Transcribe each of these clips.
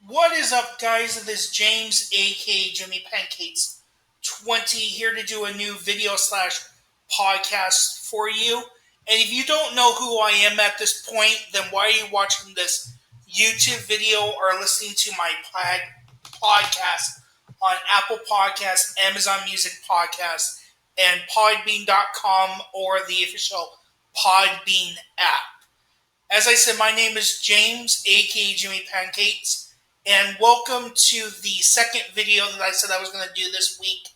What is up, guys? This is James, aka Jimmy Pancakes 20, here to do a new video slash podcast for you. And if you don't know who I am at this point, then why are you watching this YouTube video or listening to my podcast on Apple Podcasts, Amazon Music Podcasts, and Podbean.com or the official Podbean app? As I said, my name is James, aka Jimmy Pancakes, and welcome to the second video that I said I was going to do this week.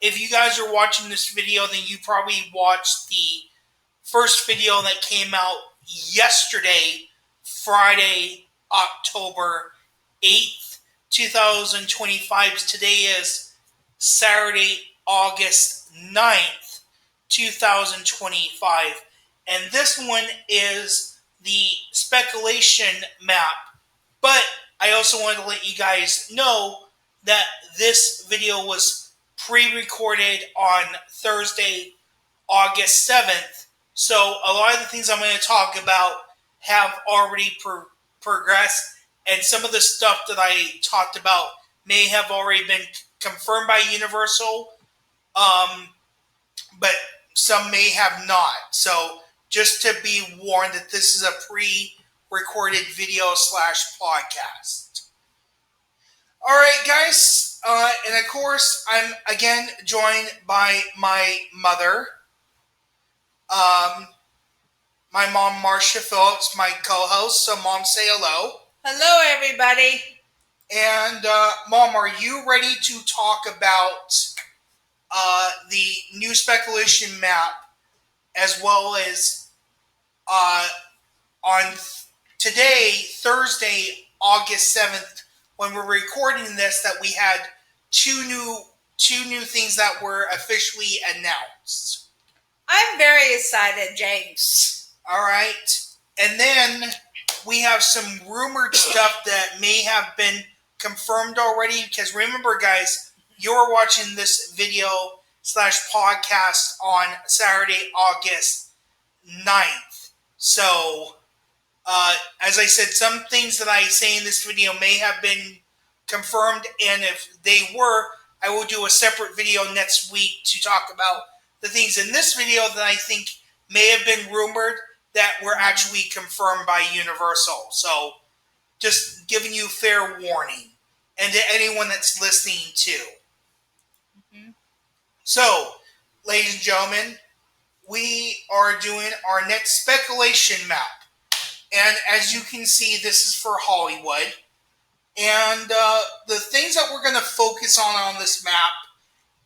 If you guys are watching this video, then you probably watched the first video that came out yesterday, Friday, October 8th, 2025. Today is Saturday, August 9th, 2025. And this one is the speculation map. But I also wanted to let you guys know that this video was pre-recorded on Thursday, August 7th. So a lot of the things I'm going to talk about have already progressed. And some of the stuff that I talked about may have already been confirmed by Universal. But some may have not. So just to be warned that this is a pre-recorded video slash podcast. Alright, guys. And of course, I'm again joined by my mother. My mom, Marsha Phillips, my co-host. So, Mom, say hello. Hello, everybody. And, Mom, are you ready to talk about the new speculation map, as well as on today, Thursday, August 7th, when we're recording this, that we had two new things that were officially announced? I'm very excited, James. All right. And then we have some rumored stuff that may have been confirmed already, because remember, guys, you're watching this video slash podcast on Saturday, August 9th. So, as I said, some things that I say in this video may have been confirmed, and if they were, I will do a separate video next week to talk about the things in this video that I think may have been rumored that were actually confirmed by Universal. So, just giving you fair warning, and to anyone that's listening too. Mm-hmm. So, ladies and gentlemen, we are doing our next speculation map. And as you can see, this is for Hollywood. And the things that we're going to focus on this map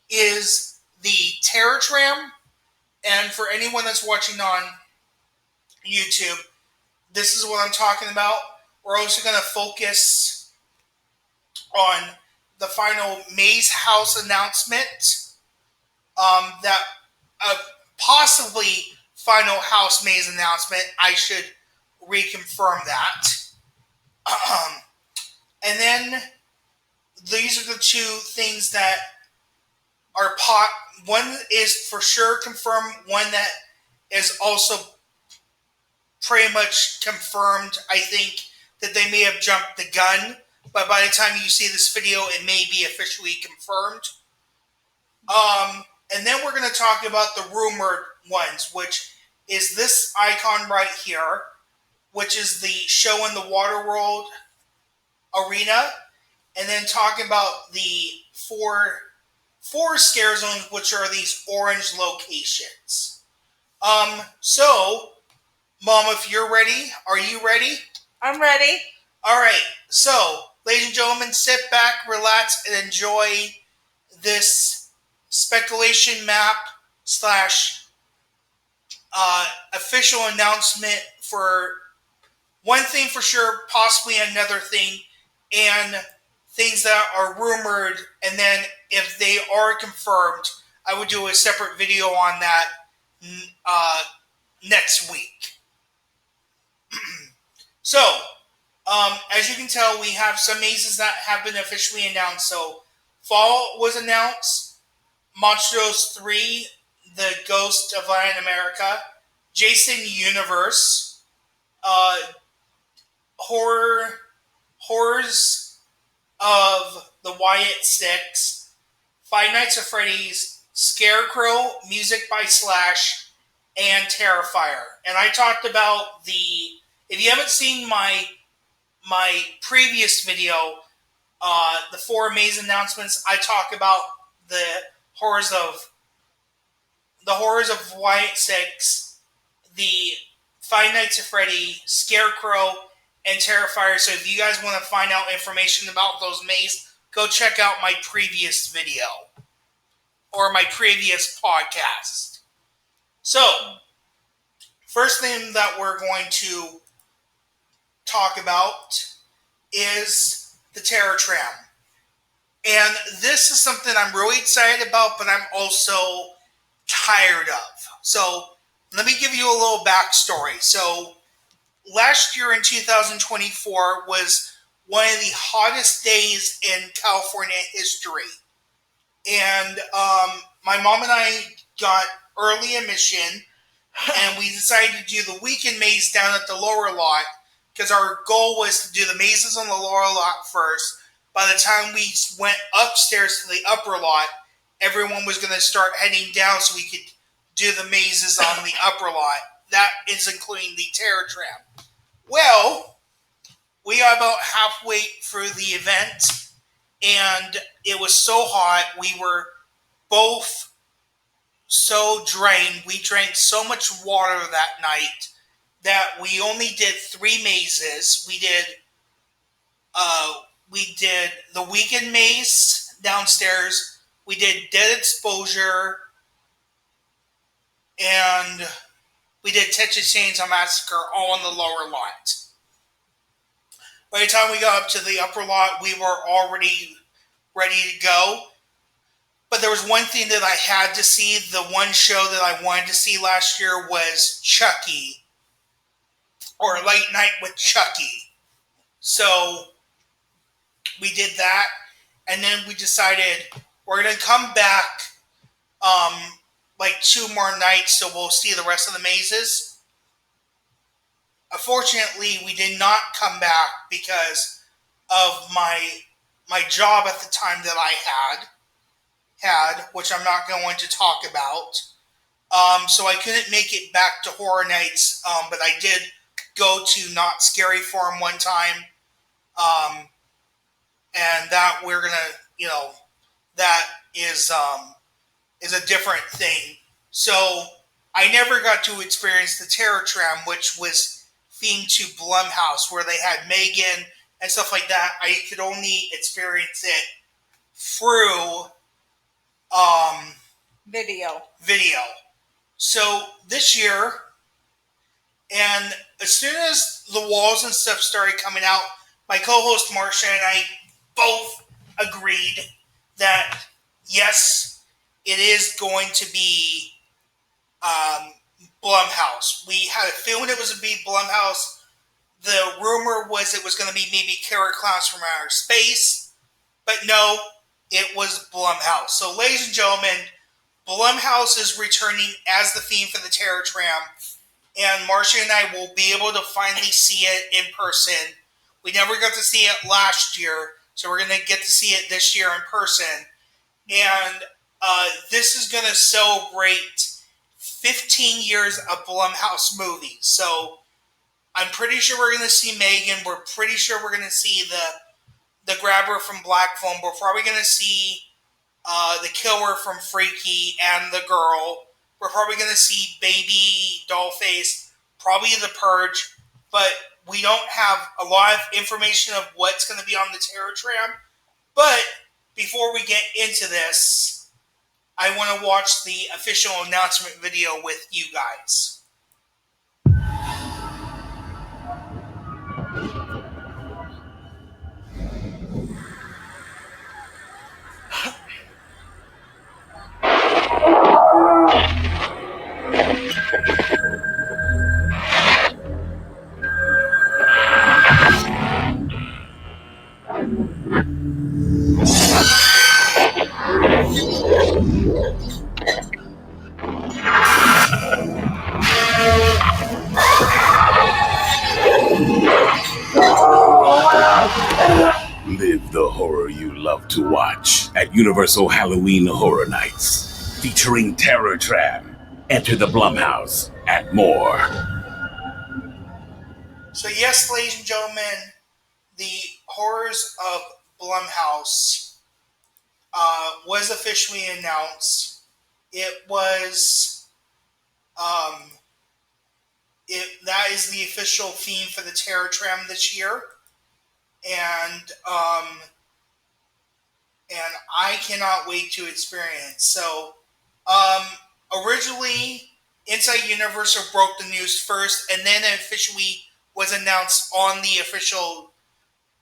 is the Terror Tram. And for anyone that's watching on YouTube, this is what I'm talking about. We're also going to focus on the final Maze House announcement. That possibly final House Maze announcement. I should reconfirm that. And then these are the two things that are one is for sure confirmed, one that is also pretty much confirmed. I think that they may have jumped the gun, but by the time you see this video, it may be officially confirmed. And then we're going to talk about the rumored ones, which is this icon right here, which is the Show in the Waterworld arena, and then talking about the four scare zones, which are these orange locations. So, Mom, if you're ready, are you ready? I'm ready. All right. So, ladies and gentlemen, sit back, relax, and enjoy this speculation map slash official announcement for one thing for sure, possibly another thing, and things that are rumored. And then if they are confirmed, I would do a separate video on that next week. So, as you can tell, we have some mazes that have been officially announced. So, Fall was announced. Monstros 3, The Ghost of Latin America. Jason Universe. Horrors of the Wyatt Six, Five Nights at Freddy's, Scarecrow, Music by Slash, and Terrifier. And I talked about if you haven't seen my previous video, the 4 amazing announcements, I talk about the horrors of Wyatt Six, the Five Nights at Freddy, Scarecrow, and Terrifier. So if you guys want to find out information about those mazes, go check out my previous video or my previous podcast. So, first thing that we're going to talk about is the Terror Tram. And this is something I'm really excited about, but I'm also tired of. So, let me give you a little backstory. So, last year in 2024 was one of the hottest days in California history. And my mom and I got early admission, and we decided to do the weekend maze down at the lower lot, because our goal was to do the mazes on the lower lot first. By the time we went upstairs to the upper lot, everyone was going to start heading down so we could do the mazes on the upper lot. That is including the Terror Tram. Well, we got about halfway through the event, and it was so hot. We were both so drained. We drank so much water that night that we only did 3 mazes. We did the weekend maze downstairs. We did Dead Exposure, and we did Texas Chainsaw Massacre all on the lower lot. By the time we got up to the upper lot, we were already ready to go. But there was one thing that I had to see. The one show that I wanted to see last year was Chucky, or Late Night with Chucky. So we did that, and then we decided we're going to come back like 2 more nights, so we'll see the rest of the mazes. Unfortunately, we did not come back because of my job at the time that I had, which I'm not going to talk about. So I couldn't make it back to Horror Nights, but I did go to Not Scary Forum one time, and that we're gonna, that is a different thing. So I never got to experience the Terror Tram, which was themed to Blumhouse, where they had Megan and stuff like that. I could only experience it through video. So this year, and as soon as the walls and stuff started coming out, my co-host Marsha and I both agreed that yes, it is going to be Blumhouse. We had a feeling it was going to be Blumhouse. The rumor was it was going to be maybe Killer Clowns from Outer Space, but no, it was Blumhouse. So, ladies and gentlemen, Blumhouse is returning as the theme for the Terror Tram, and Marsha and I will be able to finally see it in person. We never got to see it last year, so we're going to get to see it this year in person. And this is going to celebrate 15 years of Blumhouse movies. So I'm pretty sure we're going to see Megan. We're pretty sure we're going to see the grabber from Black Phone. We're probably going to see the killer from Freaky and the girl. We're probably going to see Baby Dollface, probably the Purge. But we don't have a lot of information of what's going to be on the Terror Tram. But before we get into this, I want to watch the official announcement video with you guys. Live the horror you love to watch at Universal Halloween Horror Nights, featuring Terror Tram, Enter the Blumhouse, and more. So yes, ladies and gentlemen, the horrors of Blumhouse was officially announced. It was, that is the official theme for the Terror Tram this year, and I cannot wait to experience. So, originally, Inside Universal broke the news first, and then it officially was announced on the official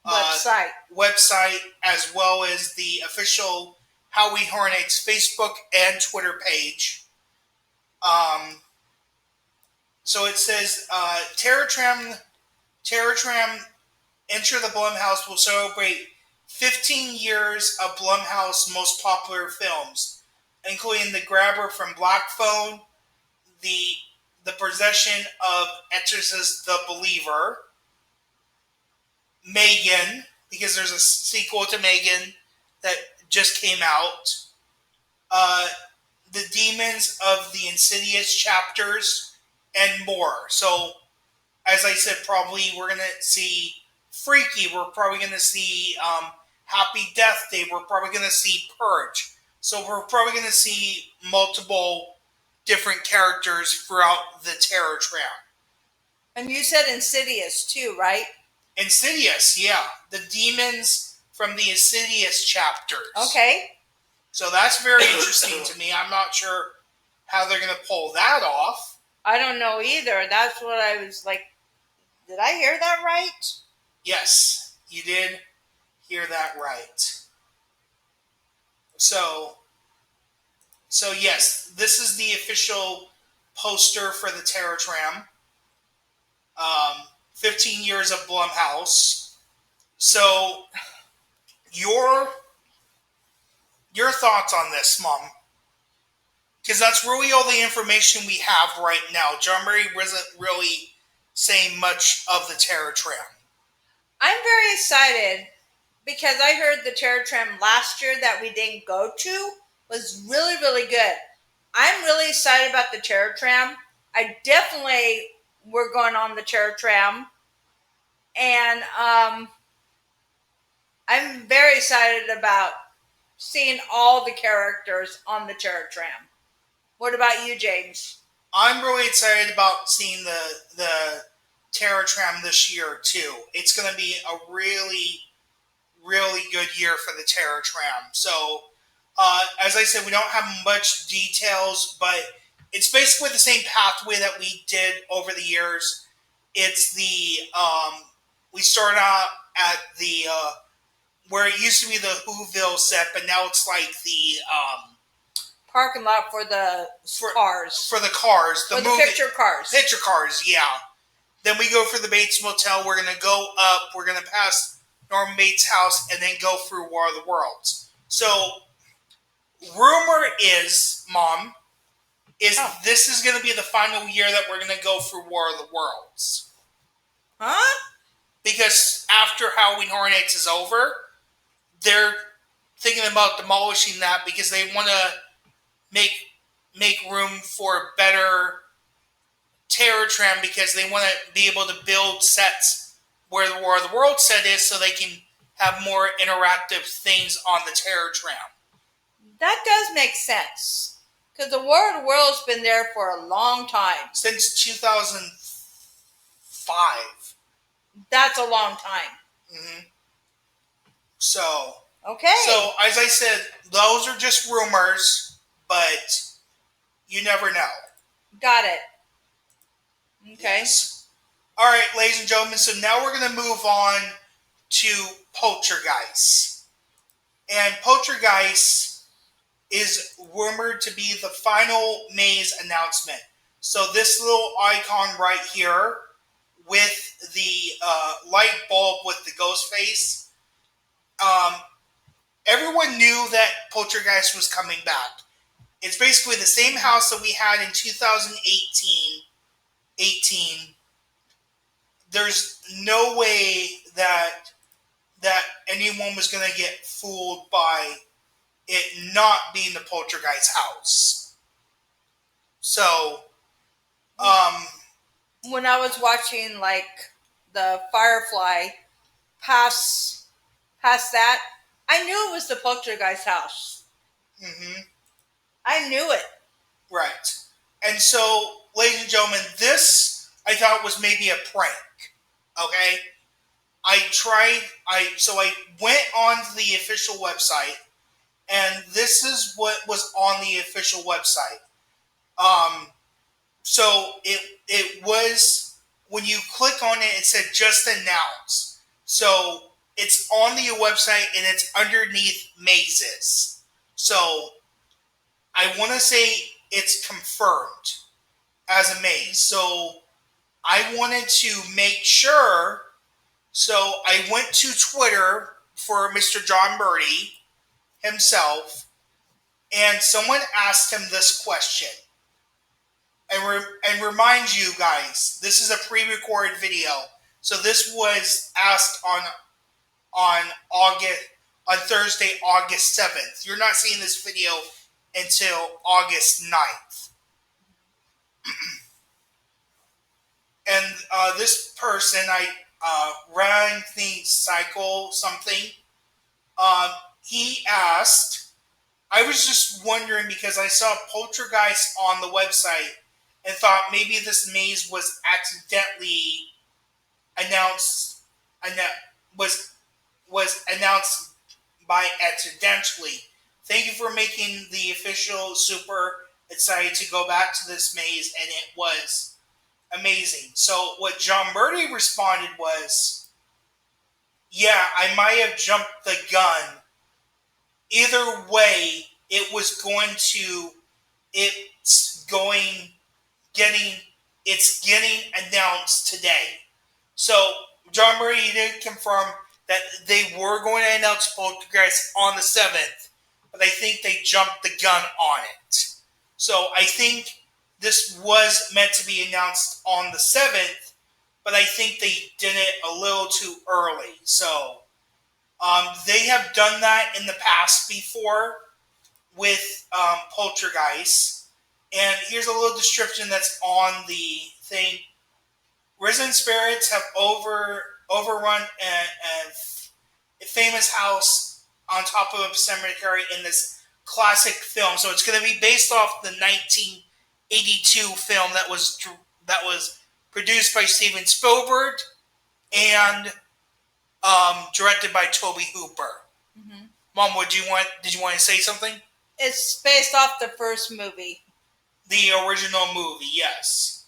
website, as well as the official Halloween Horror Nights Facebook and Twitter page. So it says, Terror Tram Enter the Blumhouse will celebrate 15 years of Blumhouse's most popular films, including The Grabber from Black Phone, the Possession of Exorcist the Believer, Megan, because there's a sequel to Megan that just came out, The Demons of the Insidious chapters, and more. So, as I said, probably we're going to see Freaky, we're probably going to see Happy Death Day, we're probably going to see Purge. So we're probably going to see multiple different characters throughout the Terror Tram. And you said Insidious too, right? Insidious, yeah. The demons from the Insidious chapters. Okay. So that's very interesting to me. I'm not sure how they're going to pull that off. I don't know either. That's what I was like, did I hear that right? Yes, you did hear that right. So yes, this is the official poster for the Terror Tram. 15 years of Blumhouse. So, your thoughts on this, Mom? Because that's really all the information we have right now. John Murray wasn't really saying much of the Terror Tram. I'm very excited because I heard the Terror Tram last year that we didn't go to was really, really good. I'm really excited about the Terror Tram. I definitely were going on the Terror Tram. And I'm very excited about seeing all the characters on the Terror Tram. What about you, James? I'm really excited about seeing the Terror Tram this year, too. It's going to be a really, really good year for the Terror Tram. So, as I said, we don't have much details, but it's basically the same pathway that we did over the years. It's the, we start out at the, where it used to be the Whoville set, but now it's like the, parking lot for the cars. For the cars. The picture cars. Picture cars, yeah. Then we go for the Bates Motel. We're going to go up. We're going to pass Norman Bates' house and then go through War of the Worlds. So, rumor is, Mom, this is going to be the final year that we're going to go through War of the Worlds. Huh? Because after Halloween Horror Nights is over, they're thinking about demolishing that because they want to make room for a better Terror Tram because they want to be able to build sets where the War of the Worlds set is so they can have more interactive things on the Terror Tram. That does make sense. Because the War of the Worlds has been there for a long time. Since 2005. That's a long time. Mm-hmm. So. Okay. So, as I said, those are just rumors, but you never know. Got it. Okay. Yes. All right, ladies and gentlemen, so now we're going to move on to Poltergeist. And Poltergeist is rumored to be the final maze announcement. So this little icon right here with the light bulb with the ghost face, everyone knew that Poltergeist was coming back. It's basically the same house that we had in 2018. There's no way that anyone was going to get fooled by it not being the poltergeist house. So, when I was watching like the Firefly past that, I knew it was the poltergeist house. mm-hmm. I knew it. Right. And so, ladies and gentlemen, this I thought was maybe a prank. Okay? I went on the official website, and this is what was on the official website. So it was, when you click on it, it said just announce. So it's on the website and it's underneath mazes. So I want to say it's confirmed as a maze. So I wanted to make sure. So I went to Twitter for Mr. John Birdie himself, and someone asked him this question. And remind you guys, this is a pre-recorded video. So this was asked on Thursday, August 7th. You're not seeing this video until August 9th. And this person, ran the cycle something. He asked, I was just wondering because I saw Poltergeist on the website and thought maybe this maze was accidentally announced, was announced by accidentally. Thank you for making the official super excited to go back to this maze, and it was amazing. So what John Birdie responded was, yeah, I might have jumped the gun. Either way, it's getting announced today. So John Birdie did confirm that they were going to announce Poltergeist on the 7th, but I think they jumped the gun on it. So I think this was meant to be announced on the 7th, but I think they did it a little too early. So they have done that in the past before with Poltergeist. And here's a little description that's on the thing. Resident spirits have overrun a famous house on top of a cemetery in this classic film. So it's going to be based off the 1982 film that was produced by Steven Spielberg and directed by Tobe Hooper. Mm-hmm. Mom, did you want to say something? It's based off the first movie. The original movie, yes.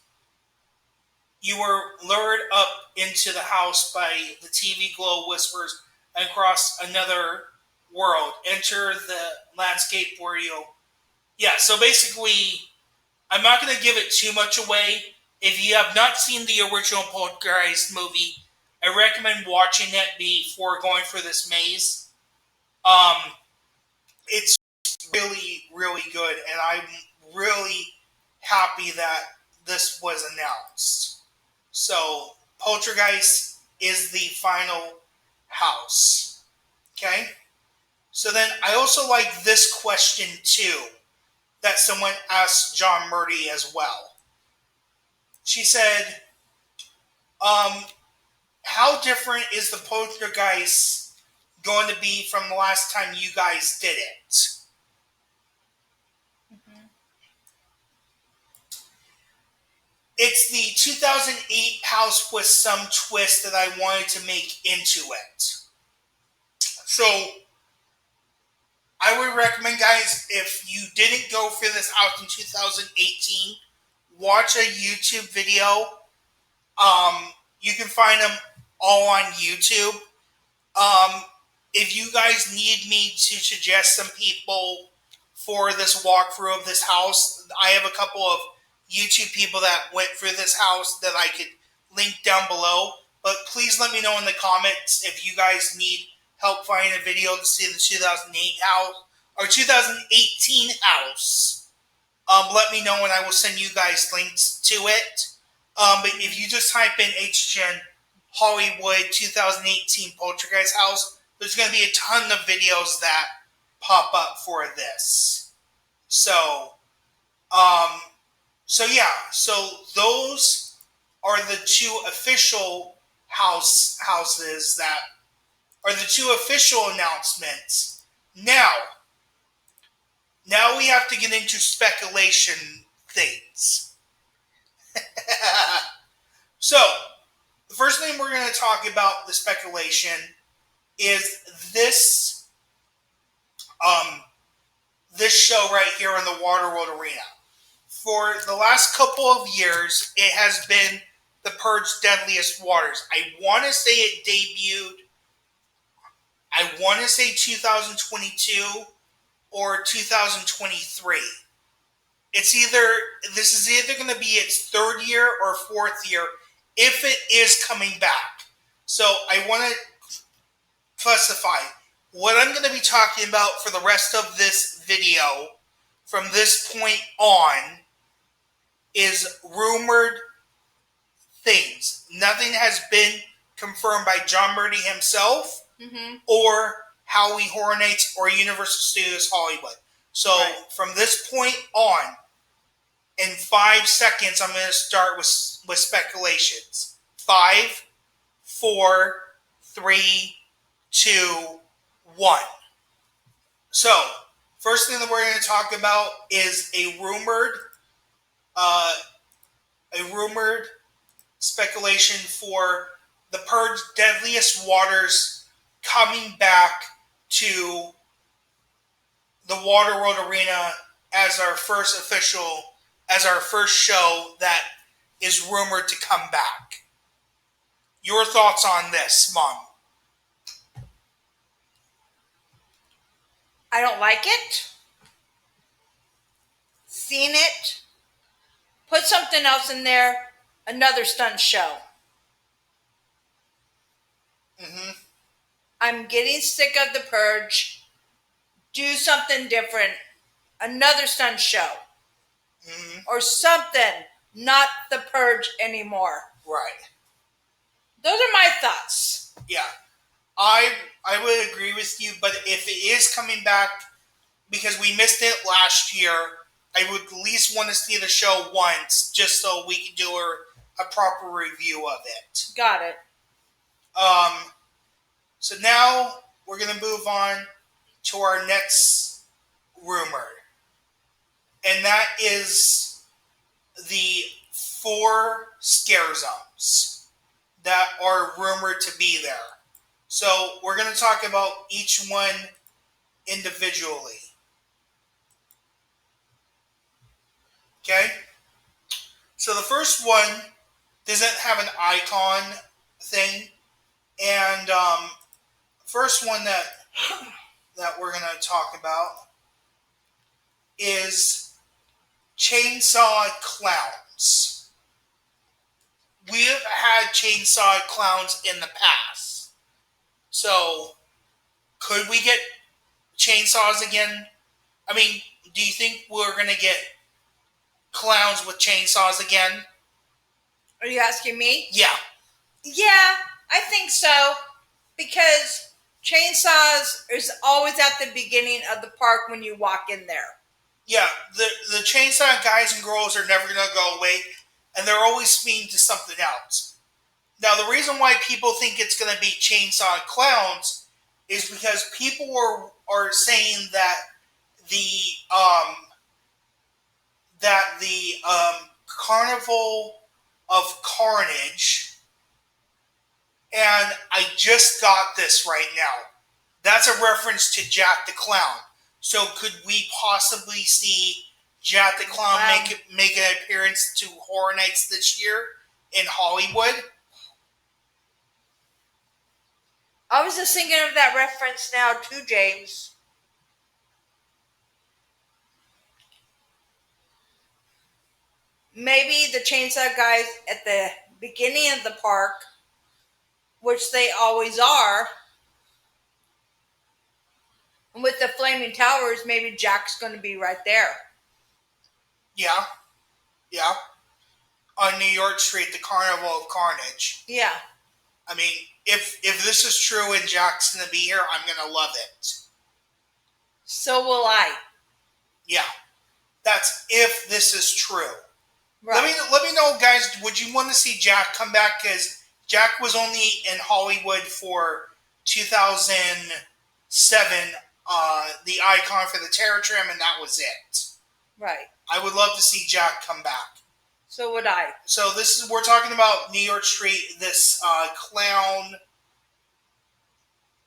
You were lured up into the house by the TV glow whispers and across another world. Enter the landscape where you'll... Yeah, so basically, I'm not going to give it too much away. If you have not seen the original Poltergeist movie, I recommend watching it before going for this maze. It's really, really good, and I'm really happy that this was announced. So, Poltergeist is the final house. Okay? So then, I also like this question too, that someone asked John Birdie as well. She said, how different is the Poltergeist going to be from the last time you guys did it? Mm-hmm. It's the 2008 house with some twist that I wanted to make into it. So, I would recommend, guys, if you didn't go for this house in 2018, watch a YouTube video. You can find them all on YouTube. If you guys need me to suggest some people for this walkthrough of this house, I have a couple of YouTube people that went through this house that I could link down below. But please let me know in the comments if you guys need help finding a video to see the 2008 house or 2018 house. Let me know and I will send you guys links to it. But if you just type in HN Hollywood 2018 Poltergeist house, there's going to be a ton of videos that pop up for this. So, so those are the two official houses that are the two official announcements. Now we have to get into speculation things. So, the first thing we're going to talk about the speculation is this this show right here in the Waterworld Arena. For the last couple of years, it has been The Purge Deadliest Waters. I want to say it debuted, I want to say 2022 or 2023. This is either going to be its third year or fourth year, if it is coming back. So I want to specify what I'm going to be talking about for the rest of this video from this point on is rumored things. Nothing has been confirmed by John Murdy himself or Howie Horror Nights or Universal Studios Hollywood. So from this point on, in 5 seconds, I'm going to start with speculations. 5, 4, 3, 2, 1. So, first thing that we're going to talk about is a rumored speculation for The Purge Deadliest Waters coming back to the Waterworld Arena as our first show that is rumored to come back. Your thoughts on this, Mom? I don't like it. Seen it. Put something else in there. Another stunt show. I'm getting sick of The Purge. Do something different. Another stunt show. Or something. Not The Purge anymore. Right. Those are my thoughts. Yeah. I would agree with you, but if it is coming back, because we missed it last year, I would at least want to see the show once, just so we can do a proper review of it. Got it. So now we're going to move on to our next rumor. And that is the 4 scare zones that are rumored to be there. So we're going to talk about each one individually. Okay? So the first one doesn't have an icon thing. And first one that we're going to talk about is chainsaw clowns. We have had chainsaw clowns in the past. So, could we get chainsaws again? I mean, do you think we're going to get clowns with chainsaws again? Are you asking me? Yeah. Yeah, I think so. Because chainsaws is always at the beginning of the park when you walk in there. Yeah, the chainsaw guys and girls are never going to go away, and they're always mean to something else. Now, the reason why people think it's going to be chainsaw clowns is because people are saying that the Carnival of Carnage, and I just got this right now. That's a reference to Jack the Clown. So could we possibly see Jack the Clown make an appearance to Horror Nights this year in Hollywood? I was just thinking of that reference now too, James. Maybe the chainsaw guys at the beginning of the park, which they always are, and with the flaming towers, maybe Jack's going to be right there. Yeah. On New York Street, the Carnival of Carnage. Yeah. I mean, if this is true and Jack's gonna be here, I'm gonna love it. So will I. Yeah, that's if this is true. Right. Let me know, guys. Would you want to see Jack come back? Because Jack was only in Hollywood for 2007, the icon for the Terror Tram, and that was it. Right. I would love to see Jack come back. So would I. So we're talking about New York Street. This clown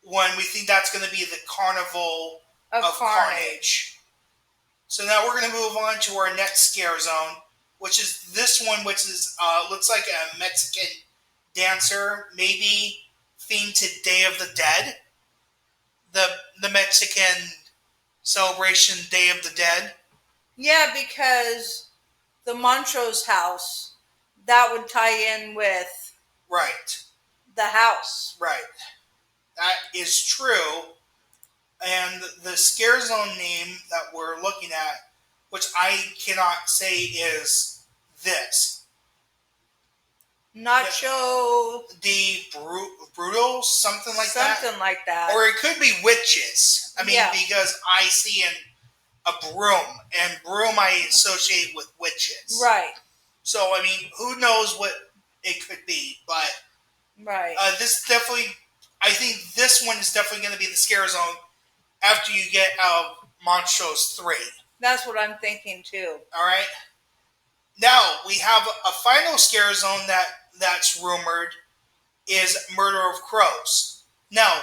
one. We think that's going to be the Carnival of Carnage. So now we're going to move on to our next scare zone, which is this one, which is looks like a Mexican dancer, maybe themed to Day of the Dead, the Mexican celebration Day of the Dead. Yeah, because the Montrose house, that would tie in with Right. the house. Right. That is true. And the scare zone name that we're looking at, which I cannot say, is this. Nacho. Brutal, something like that. Something like that. Or it could be witches. I mean, because I see a broom, and broom I associate with witches. Right. So, I mean, who knows what it could be, but right. This definitely, I think this one is definitely going to be the scare zone after you get out of Montrose 3. That's what I'm thinking too. All right. Now, we have a final scare zone that's rumored is Murder of Crows. Now,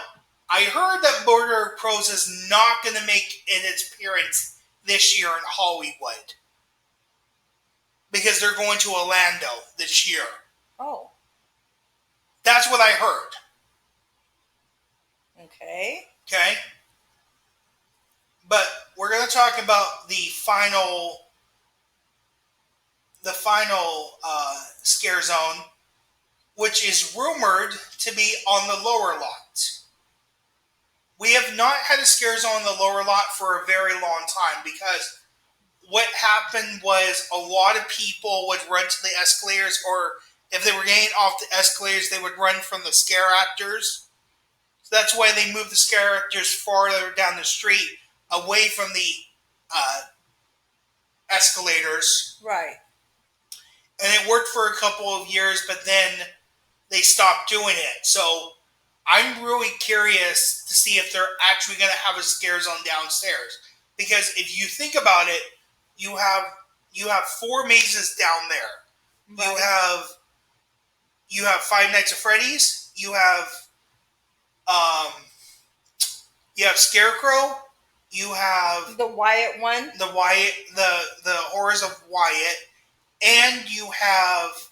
I heard that Murder of Crows is not going to make its appearance this year in Hollywood. Because they're going to Orlando this year. Oh. That's what I heard. Okay. Okay. But we're going to talk about the final scare zone, which is rumored to be on the lower lot. We have not had a scare zone on the lower lot for a very long time because what happened was a lot of people would run to the escalators, or if they were getting off the escalators, they would run from the scare actors. So that's why they moved the scare actors farther down the street, away from the escalators. Right. And it worked for a couple of years, but then they stopped doing it. So I'm really curious to see if they're actually going to have a scare zone downstairs. Because if you think about it, you have 4 mazes down there. Right. You have Five Nights at Freddy's. You have Scarecrow. You have the Wyatt one. The Horrors of Wyatt. And you have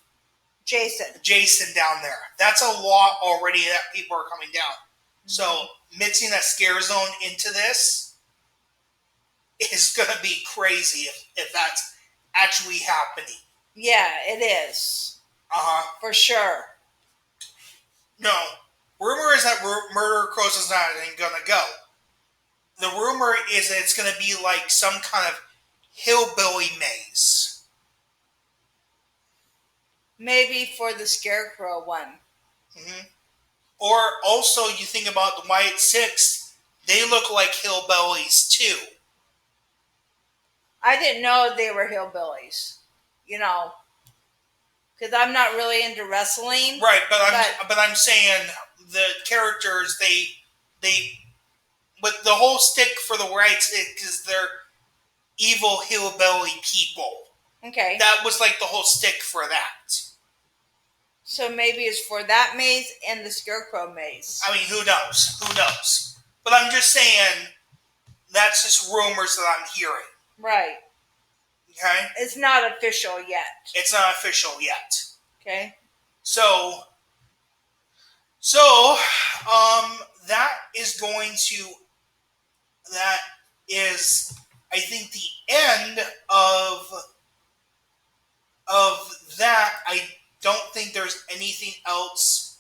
Jason down there. That's a lot already that people are coming down. Mm-hmm. So mixing a scare zone into this is going to be crazy if that's actually happening. Yeah, it is. Uh-huh. For sure. No. Rumor is that Murder of Crows is not going to go. The rumor is that it's going to be like some kind of hillbilly maze. Maybe for the Scarecrow one. Mm-hmm. Or also, you think about the Wyatt 6, they look like hillbillies too. I didn't know they were hillbillies. You know, because I'm not really into wrestling. Right, but I'm saying the characters they but the whole stick for the Wyatt 6 is they're evil hillbilly people. Okay. That was like the whole stick for that. So maybe it's for that maze and the Scarecrow maze. I mean, who knows? Who knows? But I'm just saying, that's just rumors that I'm hearing. Right. Okay? It's not official yet. It's not official yet. Okay. So, that is, I think, the end of that. I don't think there's anything else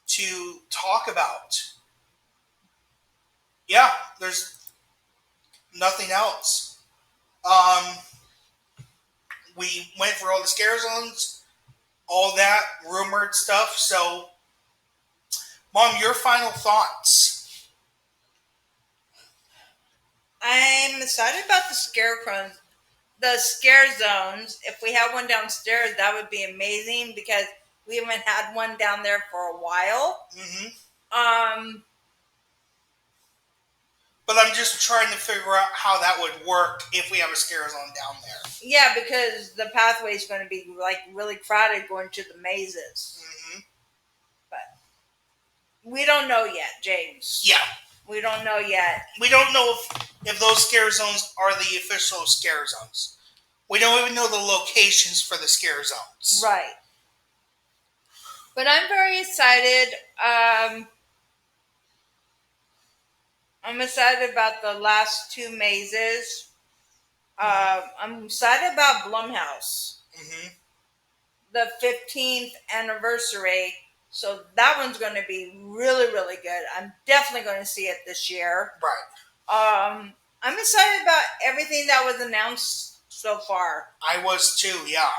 to talk about. Yeah, there's nothing else. We went for all the scare zones, all that rumored stuff. So Mom, your final thoughts? I'm excited about the scarecrows, the scare zones. If we have one downstairs, that would be amazing because we haven't had one down there for a while. Mm-hmm. But I'm just trying to figure out how that would work if we have a scare zone down there. Yeah, because the pathway is going to be like really crowded going to the mazes. Mm-hmm. But we don't know yet, James. Yeah. We don't know yet. We don't know if those scare zones are the official scare zones. We don't even know the locations for the scare zones. Right. But I'm very excited. I'm excited about the last two mazes. I'm excited about Blumhouse. Mm-hmm. The 15th anniversary. So that one's going to be really, really good. I'm definitely going to see it this year. Right. I'm excited about everything that was announced so far. I was too, yeah.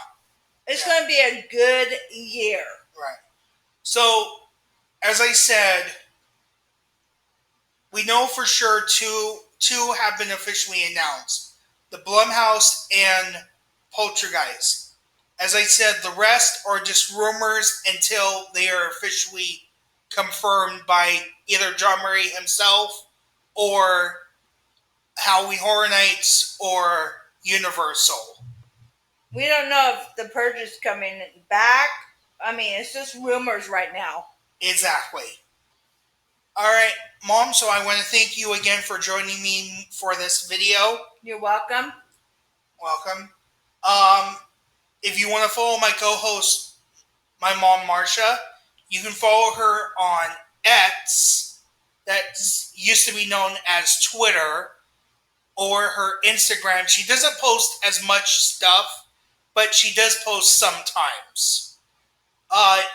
It's going to be a good year. Right. So, as I said, we know for sure two have been officially announced. The Blumhouse and Poltergeist. As I said, the rest are just rumors until they are officially confirmed by either John Murray himself or Halloween Horror Nights or Universal. We don't know if the Purge is coming back. I mean, it's just rumors right now. Exactly. All right, Mom, so I want to thank you again for joining me for this video. You're welcome. Welcome. If you want to follow my co-host, my mom, Marsha, you can follow her on X, that used to be known as Twitter, or her Instagram. She doesn't post as much stuff, but she does post sometimes.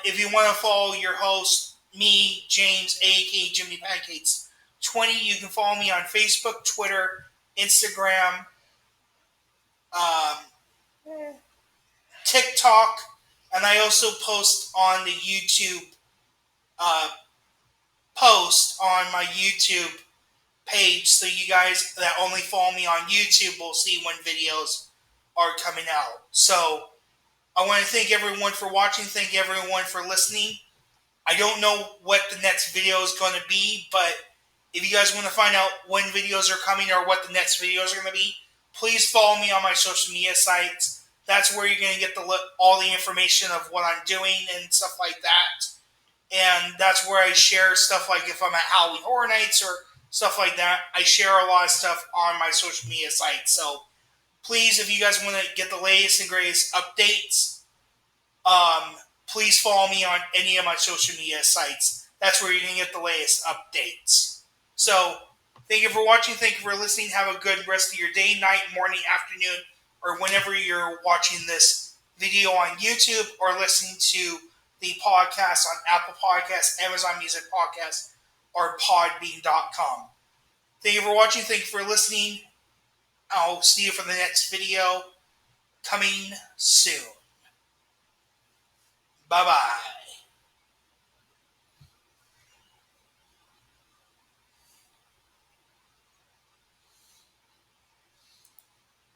If you want to follow your host, me, James, aka Jimmy Pancakes 20, you can follow me on Facebook, Twitter, Instagram, TikTok, and I also post on the YouTube post on my YouTube page, so you guys that only follow me on YouTube will see when videos are coming out. So I want to thank everyone for watching. Thank everyone for listening. I don't know what the next video is going to be, but if you guys want to find out when videos are coming or what the next videos are going to be, please follow me on my social media sites. That's where you're going to get all the information of what I'm doing and stuff like that. And that's where I share stuff like if I'm at Halloween Horror Nights or stuff like that. I share a lot of stuff on my social media sites. So please, if you guys want to get the latest and greatest updates, please follow me on any of my social media sites. That's where you're going to get the latest updates. So, thank you for watching. Thank you for listening. Have a good rest of your day, night, morning, afternoon, or whenever you're watching this video on YouTube or listening to the podcast on Apple Podcasts, Amazon Music Podcasts, or Podbean.com. Thank you for watching. Thank you for listening. I'll see you for the next video coming soon. Bye-bye.